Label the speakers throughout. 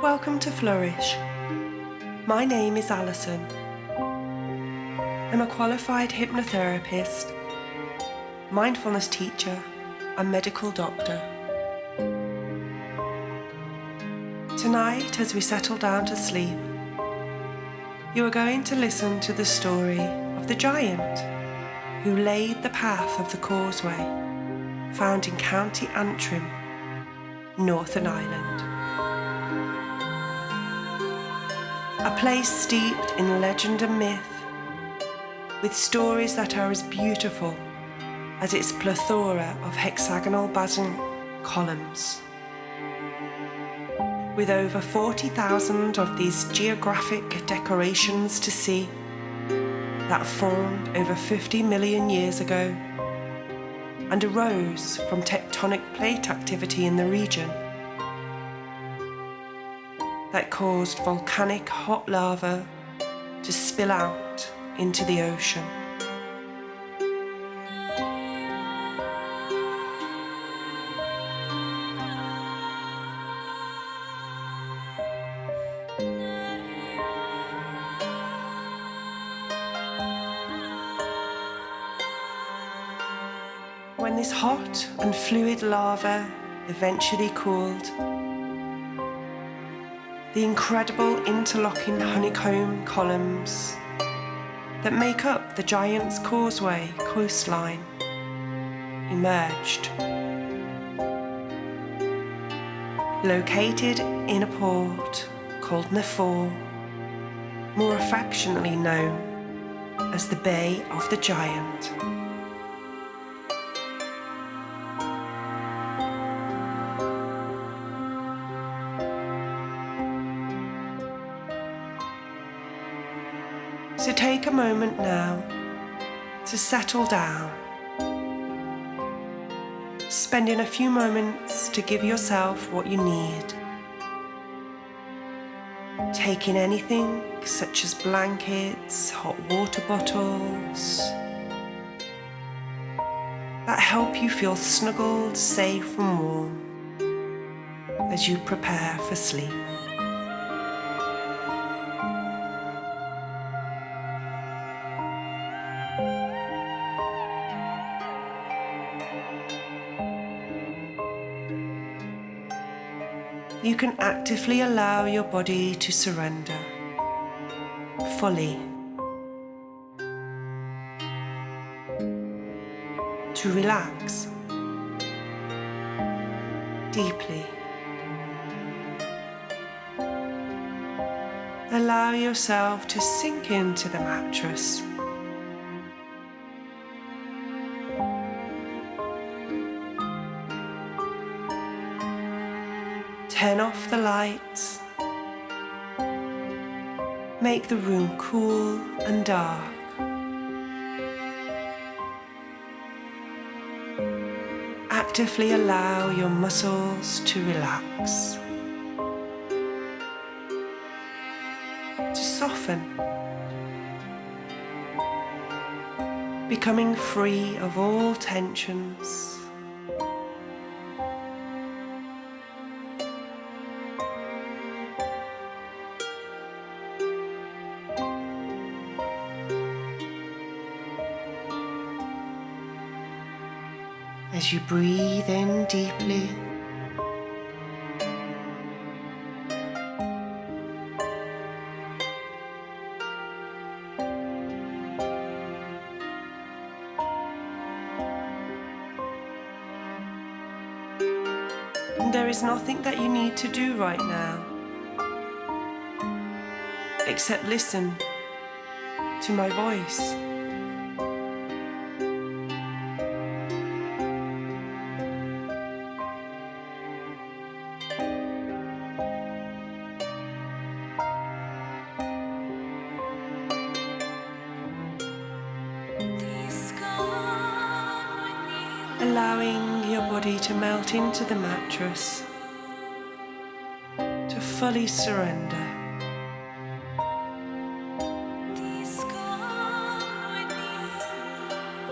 Speaker 1: Welcome to Flourish. My name is Alison. I'm a qualified hypnotherapist, mindfulness teacher, and medical doctor. Tonight, as we settle down to sleep, you are going to listen to the story of the giant who laid the path of the Causeway, found in County Antrim, Northern Ireland. A place steeped in legend and myth, with stories that are as beautiful as its plethora of hexagonal basalt columns. With over 40,000 of these geographic decorations to see, that formed over 50 million years ago and arose from tectonic plate activity in the region that caused volcanic hot lava to spill out into the ocean. When this hot and fluid lava eventually cooled, the incredible interlocking honeycomb columns that make up the Giant's Causeway coastline emerged. Located in a port called McCool, more affectionately known as the Bay of the Giant. So take a moment now to settle down, spending a few moments to give yourself what you need. Taking anything such as blankets, hot water bottles, that help you feel snuggled, safe and warm as you prepare for sleep. You can actively allow your body to surrender fully, to relax deeply. Allow yourself to sink into the mattress. Turn off the lights. Make the room cool and dark. Actively allow your muscles to relax, to soften, becoming free of all tensions. As you breathe in deeply, there is nothing that you need to do right now except listen to my voice. Allowing your body to melt into the mattress, to fully surrender.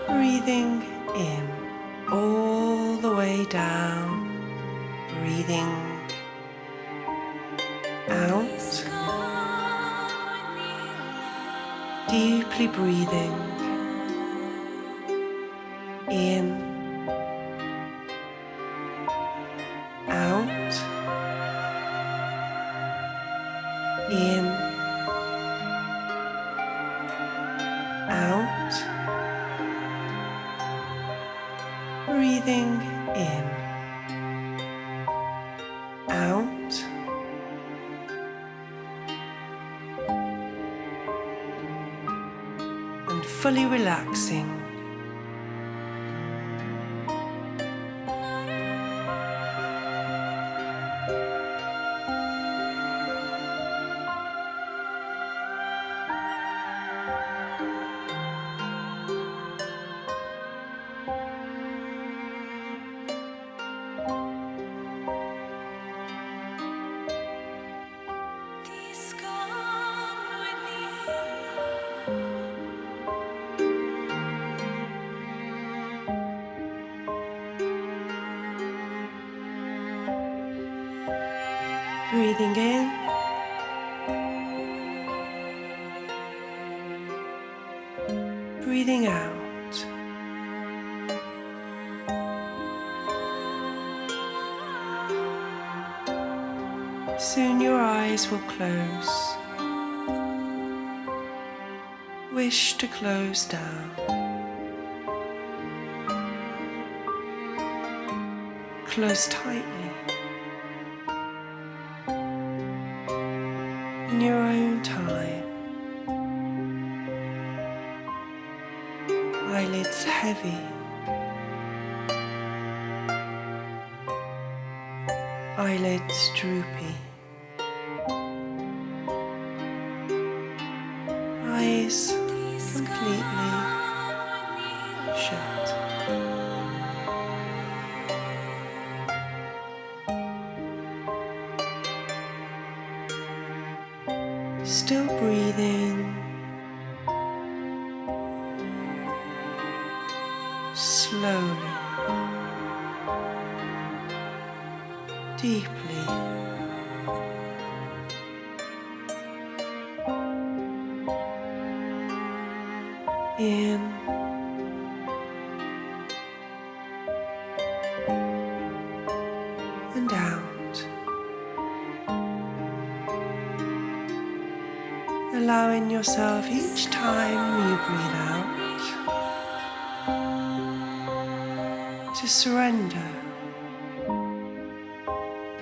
Speaker 1: Breathing in all the way down, breathing out, deeply breathing in, out, in, out, breathing in, out, and fully relaxing. Breathing in, breathing out. Soon your eyes will close. Wish to close down. Close tightly. In your own time. Eyelids heavy. Eyelids droopy. Eyes completely shut. Still breathing. Slowly. Deeply. In and out, allowing yourself each time you breathe out to surrender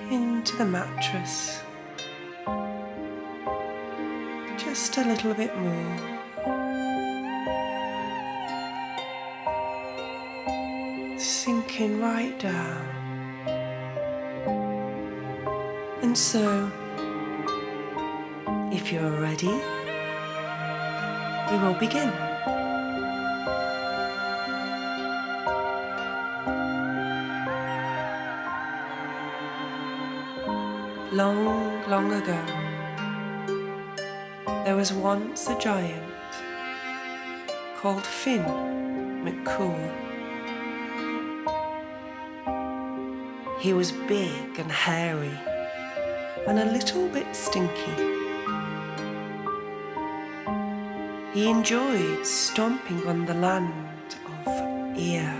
Speaker 1: into the mattress just a little bit more. Sinking right down. And so, if you're ready, we will begin. Long, long ago, there was once a giant called McCool. He was big and hairy and a little bit stinky. He enjoyed stomping on the land of ear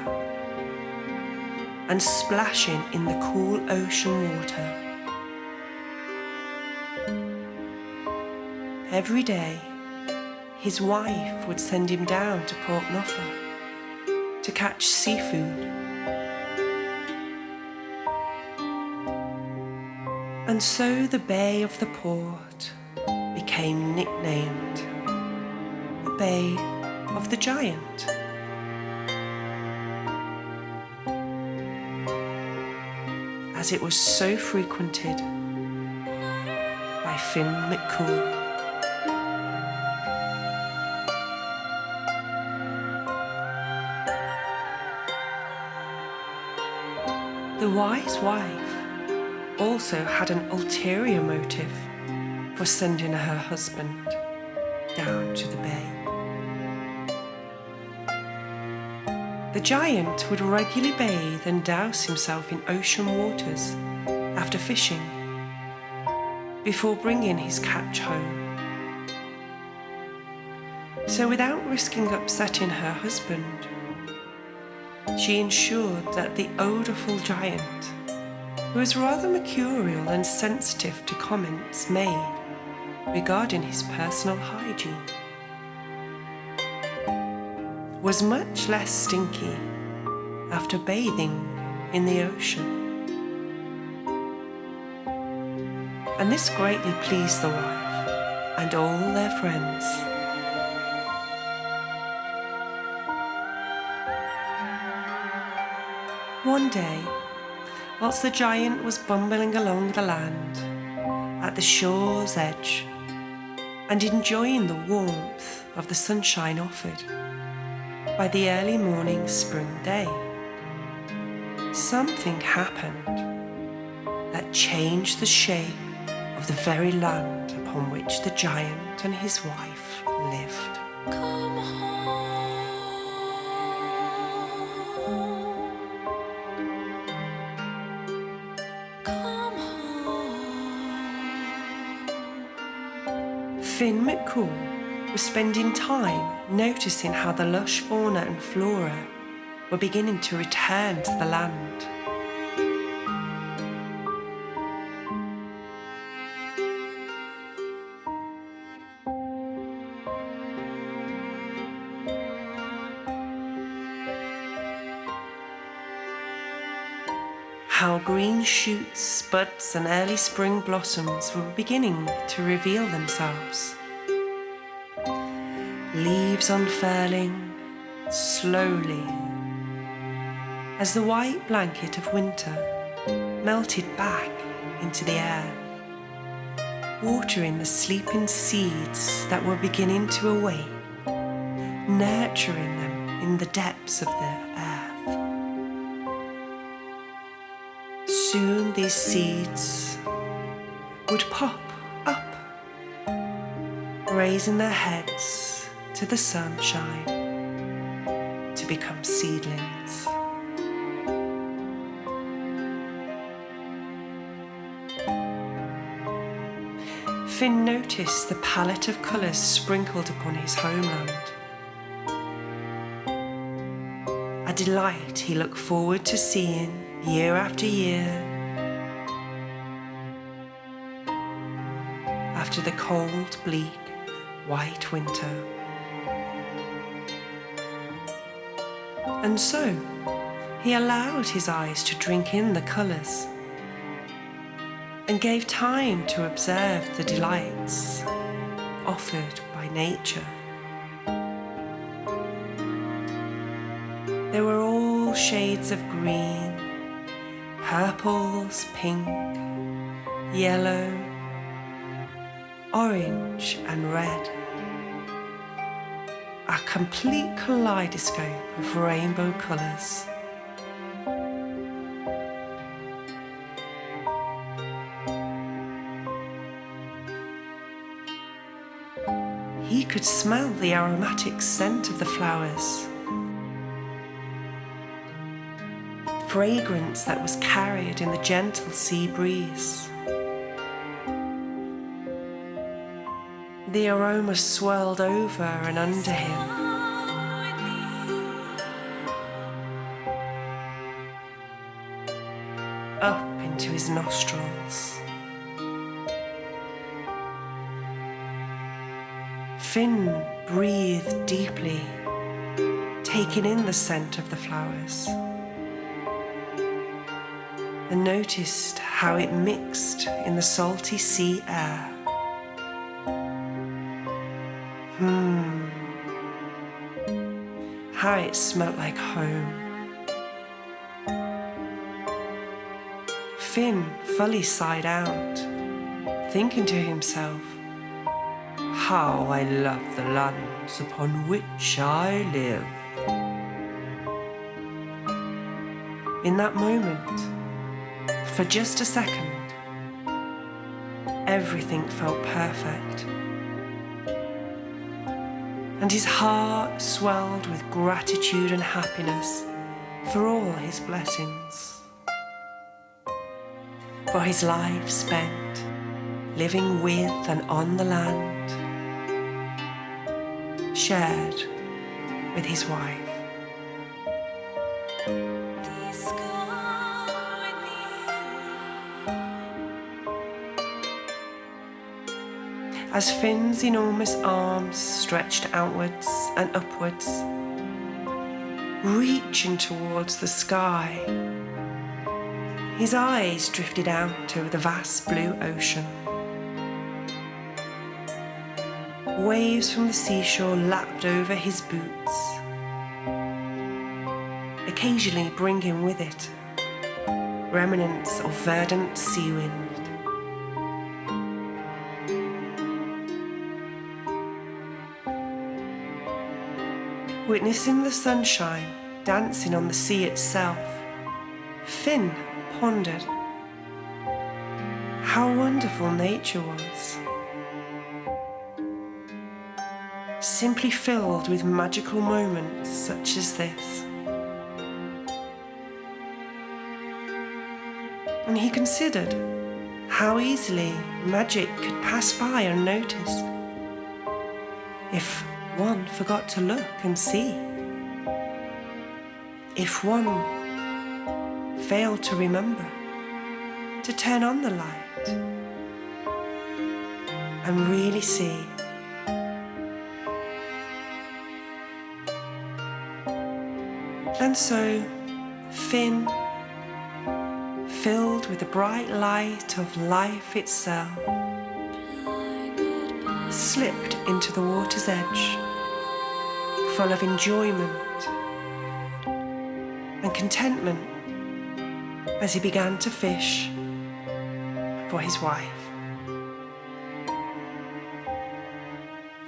Speaker 1: and splashing in the cool ocean water. Every day, his wife would send him down to Port Norfolk to catch seafood. And so the Bay of the Port became nicknamed the Bay of the Giant. As it was so frequented by McCool. The wise wife also had an ulterior motive for sending her husband down to the bay. The giant would regularly bathe and douse himself in ocean waters after fishing, before bringing his catch home. So without risking upsetting her husband, she ensured that the odorful giant, who was rather mercurial and sensitive to comments made regarding his personal hygiene, was much less stinky after bathing in the ocean. And this greatly pleased the wife and all their friends. One day, whilst the giant was bumbling along the land at the shore's edge and enjoying the warmth of the sunshine offered by the early morning spring day, something happened that changed the shape of the very land upon which the giant and his wife lived. Come home. Come home. Finn McCool was spending time noticing how the lush fauna and flora were beginning to return to the land. How green shoots, buds and early spring blossoms were beginning to reveal themselves. Leaves unfurling slowly as the white blanket of winter melted back into the air, watering the sleeping seeds that were beginning to awake, nurturing them in the depths of the earth. Soon these seeds would pop up, raising their heads to the sunshine to become seedlings. Finn noticed the palette of colours sprinkled upon his homeland, a delight he looked forward to seeing year after year, after the cold, bleak, white winter. And so he allowed his eyes to drink in the colours and gave time to observe the delights offered by nature. There were all shades of green, purples, pink, yellow, orange and red. A complete kaleidoscope of rainbow colours. He could smell the aromatic scent of the flowers, fragrance that was carried in the gentle sea breeze. The aroma swirled over and under him, up into his nostrils. Finn breathed deeply, taking in the scent of the flowers, and noticed how it mixed in the salty sea air. How it smelt like home. Finn fully sighed out, thinking to himself, how I love the lands upon which I live. In that moment, for just a second, everything felt perfect, and his heart swelled with gratitude and happiness for all his blessings, for his life spent living with and on the land, shared with his wife. As Finn's enormous arms stretched outwards and upwards, reaching towards the sky, his eyes drifted out over the vast blue ocean. Waves from the seashore lapped over his boots, occasionally bringing with it remnants of verdant sea wind. Witnessing the sunshine dancing on the sea itself, Finn pondered how wonderful nature was, simply filled with magical moments such as this. And he considered how easily magic could pass by unnoticed if one forgot to look and see, if one failed to remember to turn on the light and really see. And so Finn, filled with the bright light of life itself, slipped into the water's edge, full of enjoyment and contentment as he began to fish for his wife.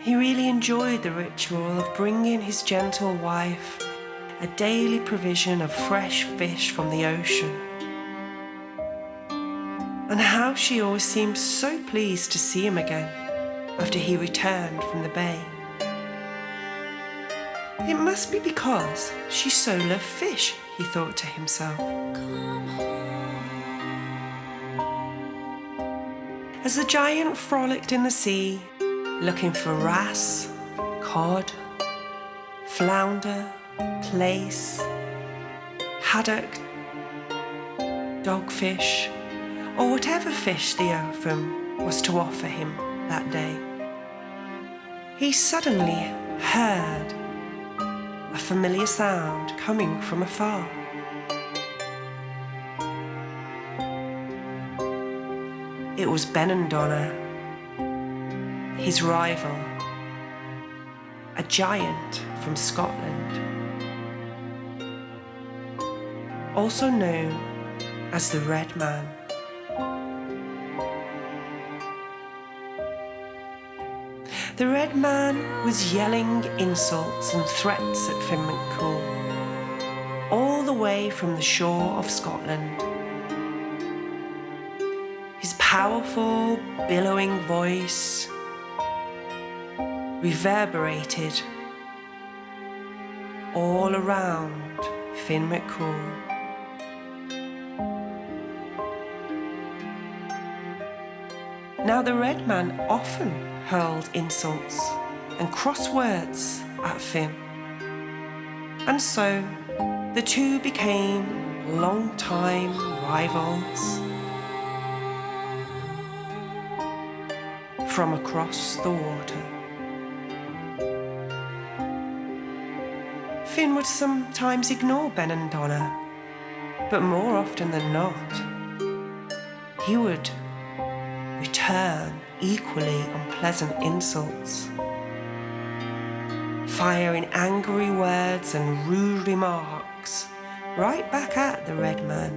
Speaker 1: He really enjoyed the ritual of bringing his gentle wife a daily provision of fresh fish from the ocean, and how she always seemed so pleased to see him again after he returned from the bay. It must be because she so loved fish, he thought to himself. As the giant frolicked in the sea, looking for wrasse, cod, flounder, plaice, haddock, dogfish, or whatever fish the ocean was to offer him that day, he suddenly heard a familiar sound coming from afar. It was Benandonna, his rival, a giant from Scotland, also known as the Red Man. The Red Man was yelling insults and threats at Finn McCool, all the way from the shore of Scotland. His powerful, billowing voice reverberated all around Finn McCool. Now the Red Man often hurled insults and cross words at Finn, and so the two became long-time rivals from across the water. Finn would sometimes ignore Benandonna, but more often than not, he would return equally unpleasant insults, firing angry words and rude remarks right back at the Red Man.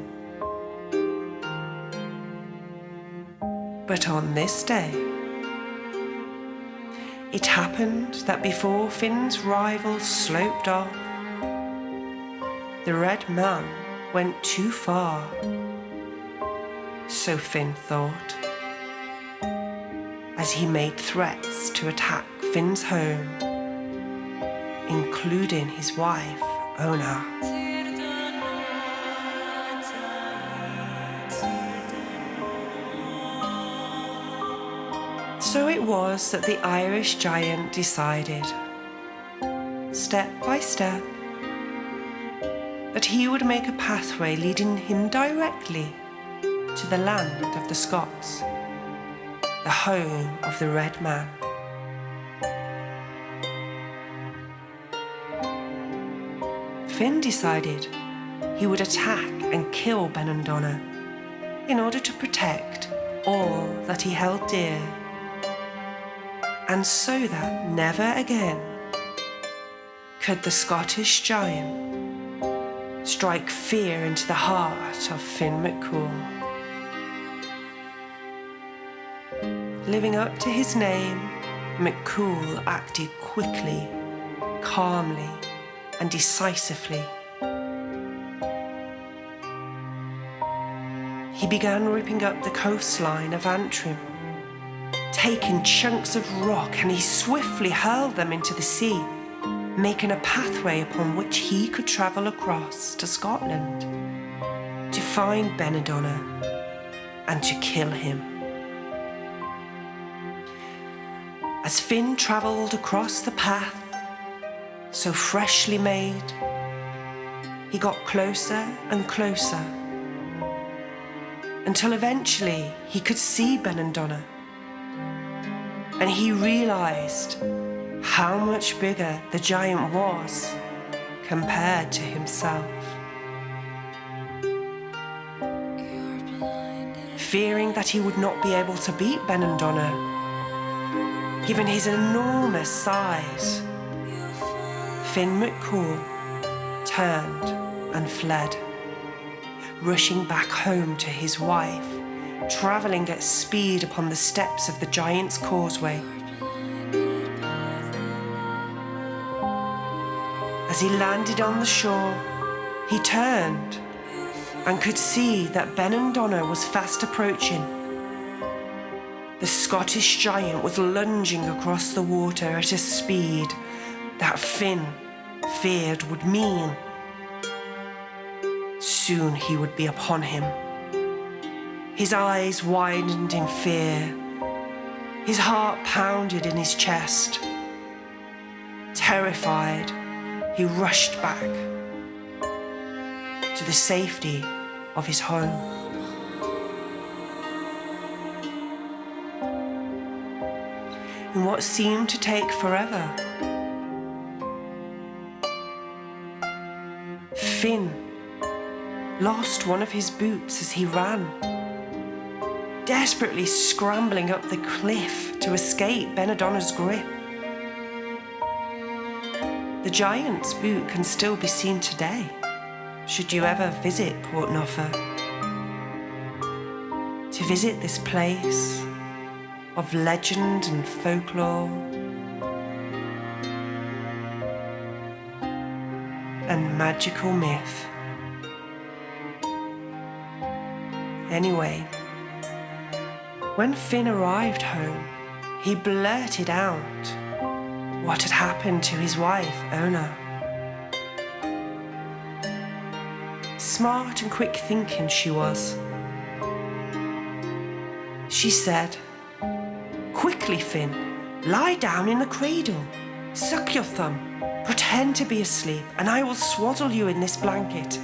Speaker 1: But on this day, it happened that before Finn's rivals sloped off, the Red Man went too far, so Finn thought, as he made threats to attack Finn's home, including his wife, Ona. So it was that the Irish giant decided, step by step, that he would make a pathway leading him directly to the land of the Scots, the home of the Red Man. Finn decided he would attack and kill Benandonna in order to protect all that he held dear, and so that never again could the Scottish giant strike fear into the heart of Finn McCool. Living up to his name, McCool acted quickly, calmly, and decisively. He began ripping up the coastline of Antrim, taking chunks of rock, and he swiftly hurled them into the sea, making a pathway upon which he could travel across to Scotland to find Benandonna and to kill him. As Finn travelled across the path, so freshly made, he got closer and closer, until eventually he could see Benandonna, and he realised how much bigger the giant was compared to himself. Fearing that he would not be able to beat Benandonna, given his enormous size, Finn McCool turned and fled, rushing back home to his wife, travelling at speed upon the steps of the giant's causeway. As he landed on the shore, he turned and could see that Benandonna was fast approaching. The Scottish giant was lunging across the water at a speed that Finn feared would mean soon he would be upon him. His eyes widened in fear. His heart pounded in his chest. Terrified, he rushed back to the safety of his home. In what seemed to take forever, Finn lost one of his boots as he ran, desperately scrambling up the cliff to escape Benandonna's grip. The giant's boot can still be seen today, should you ever visit Portnoffer. To visit this place of legend and folklore and magical myth. Anyway, when Finn arrived home, he blurted out what had happened to his wife, Ona. Smart and quick thinking she was. She said, "Quickly, Finn, lie down in the cradle, suck your thumb, pretend to be asleep, and I will swaddle you in this blanket."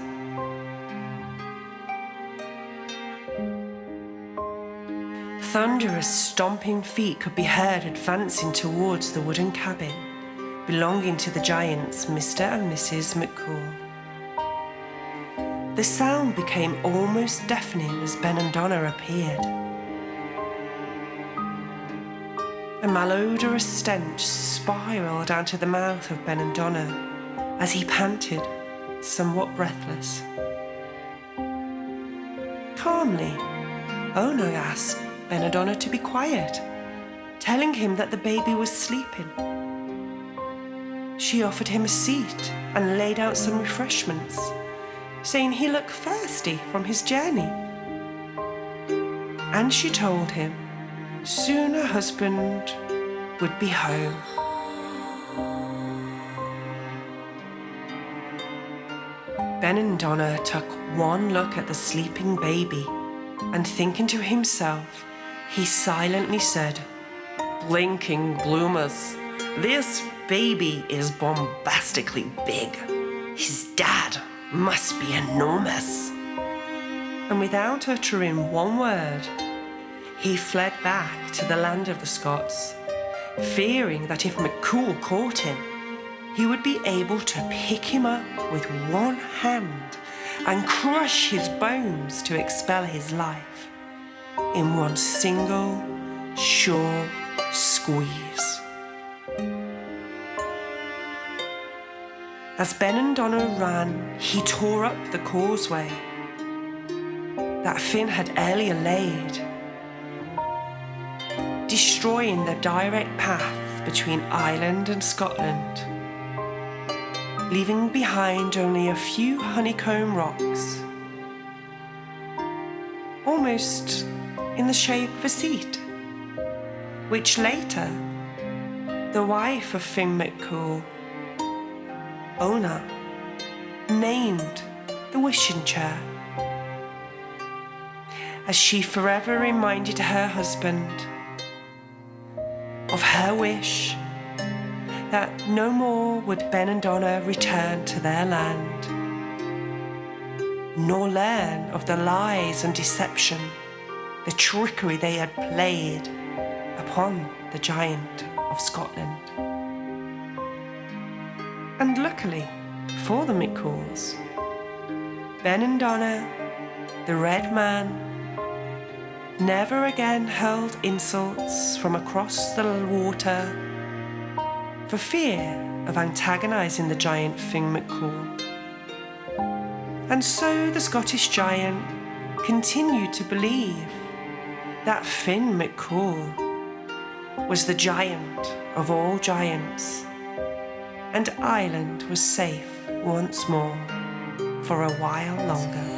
Speaker 1: Thunderous stomping feet could be heard advancing towards the wooden cabin belonging to the giants Mr. and Mrs. McCool. The sound became almost deafening as Benandonna appeared. A malodorous stench spiraled out of the mouth of Benandonna as he panted, somewhat breathless. Calmly, Ona asked Benandonna to be quiet, telling him that the baby was sleeping. She offered him a seat and laid out some refreshments, saying he looked thirsty from his journey. And she told him soon her husband would be home. Benandonna took one look at the sleeping baby, and thinking to himself, he silently said, blinking bloomers. This baby is bombastically big. His dad must be enormous. And without uttering one word, he fled back to the land of the Scots, fearing that if McCool caught him, he would be able to pick him up with one hand and crush his bones to expel his life in one single, short squeeze. As Ben and Donna ran, he tore up the causeway that Finn had earlier laid, destroying the direct path between Ireland and Scotland, leaving behind only a few honeycomb rocks, almost in the shape of a seat, which later the wife of Finn McCool, Ona, named the wishing chair, as she forever reminded her husband of her wish that no more would Ben and Donna return to their land, nor learn of the lies and deception, the trickery they had played upon the giant of Scotland. And luckily for the McCools, Ben and Donna, the Red Man, never again hurled insults from across the water for fear of antagonising the giant Finn McCool. And so the Scottish giant continued to believe that Finn McCool was the giant of all giants, and Ireland was safe once more for a while longer.